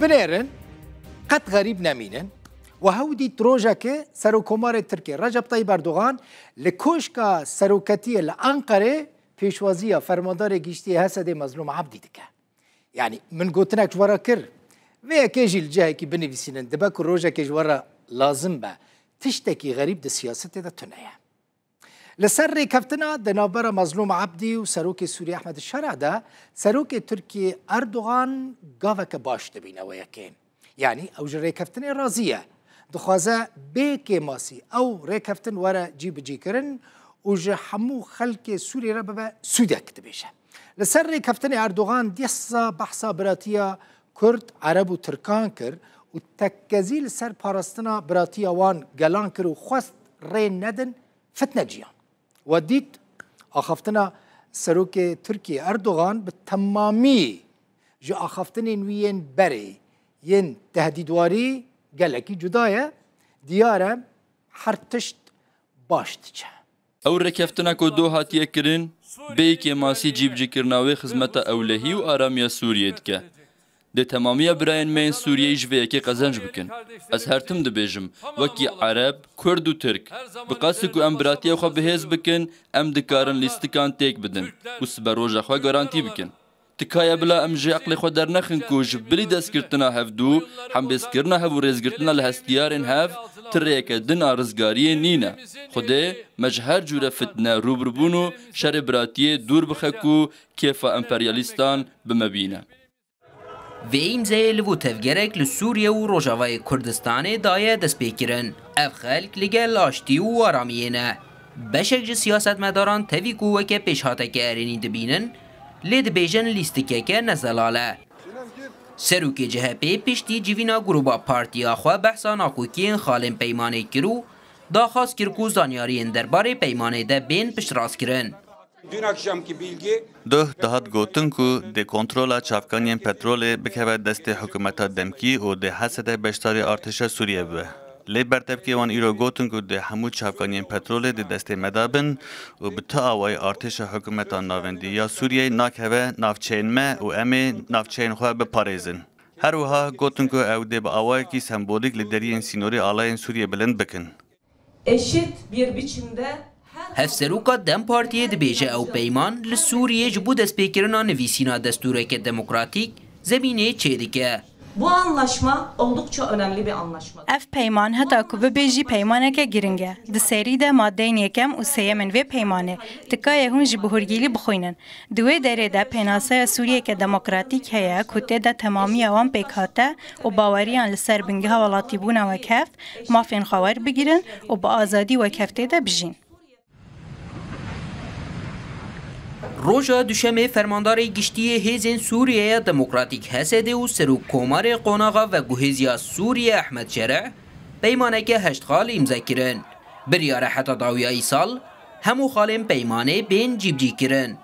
بنيرن قد غريب نامينن وهودي تروجك سروكومار تركيا رجب طيب أردوغان لكوشكا سروكتية لأنقرة بيشوازية فرماندار جيشتي هسدي مظلوم عبدي دكا يعني من قوتناك جورا كر ويا كيجي الجهة كي بني في سنين دباك الروجة كي جورا لازم با تشتكي غريب دا سياسة دا تنايا لسر كفتنا دنابرة مظلوم عبدي وسروكي سوري أحمد الشرع دا سروكي تركي أردوغان قافك باش تبينا وياكين يعني أو جري كفتني رازية دخوازا بيكي ماسي أو ريكفتن ورا جيب جيكرن وجا حمو خلق سوري ربابا سودا كتبيشا لسر ريكفتني أردوغان ديسا بحثا براتيا كرد عرب و تركان كر وتكزيل سر باراستنا براتيا وان قلان كر وخواست رين ندن فتنة جيان وديت أخفتنا سروكي تركي أردوغان بالتمامي جو أخفتني نوين بري ين تهديدواري قالكي جدايا ديارة حرتشت باشتجه او ركفتنا کو دو هاتیه کرن بیکی ماسی جیب جی کرناوی خدمت اولهی و آرامیا سوریه دکه ده تمامیه براین مین سوریه جوه که قزنج بکن از هرتم ده بیجم وکی عرب کرد و ترک بقاسی که امبراتی خو بهز بکن ام دکارن لیستکان تیک بدن و سبروجه خو گارانتی بکن تکایه بلا ام جی عقل خو در نخن کو جبلی دست کرتنا هفدو هم بس کرنا هفو ریز کرتنا لهستیارن هف تریک دن آرزگاری نینا خوده مجهر جوره فتنه روبربونو شر براتی دور بخکو کیفا امپریالیستان بمبینه و امزه لو تفگرک لسوریه و روجاوای کردستان دایه دست بیکرن اف خلق لگه لاشتی و آرامینه بشک جه سیاست مداران تاوی گوه که پیشهاته که ارینی دبینن لید بیجن لیستکه که نزلاله سروکی جهپی پشتی جیوینا گروبا پارتیا خواه بحثا ناکوکین خالن پیمانه کرو دا خواست کرکو زانیارین درباره پیمانه ده بین پشت راست کرن دهات گوتن کو ده کنترولا چافکانین پترول بکوه دست حکومتا دمکی و ده حسد بشتاری ارتش سوریه بوه. لی برتبکی وان ایرو گوتن کو ده همو چافکانین پترول ده دست مدابن و بتا آوای ارتش حکومتا ناوندی یا سوریه ناکوه نافچین ما و امی نافچین خواه بپاریزن. هر وها گوتن کو او ده با آوای کی سمبولیک لدرین سینوری آلاین سوریه بلند بکن. Eşit bir biçimde هفسروکا دم پارتیه دبیجه او پیمان لسوریه جبو دست پیکرنا نویسینا دستوره که دموکراتیک زمینه چه دیگه bu anlaşma oldukça önemli bir anlaşma. اف پیمان هتا کو ببیجی پیمانه که گرنگه د سری ده ماده یکم او سیمن و پیمانه تکای هون جبهورگیلی بخوینن دوی دره ده پناسه سوریه که دموکراتیک هيا کوته ده تمامی اوان پیکاته او باوریان لسر بنگه ولاتی بونه و کف مافین خاور بگیرن او با آزادی و کفته ده بجین روژا دوشمه فرماندار گشتی هیزن سوریه دموکراتیک هسده و سروک کومار قوناغا و گوهزیا سوریه احمد شرع پیمانه که 8 خال امضا کرن بریاره حتی داویه ای سال همو خالم پیمانه بین جیب جی کرن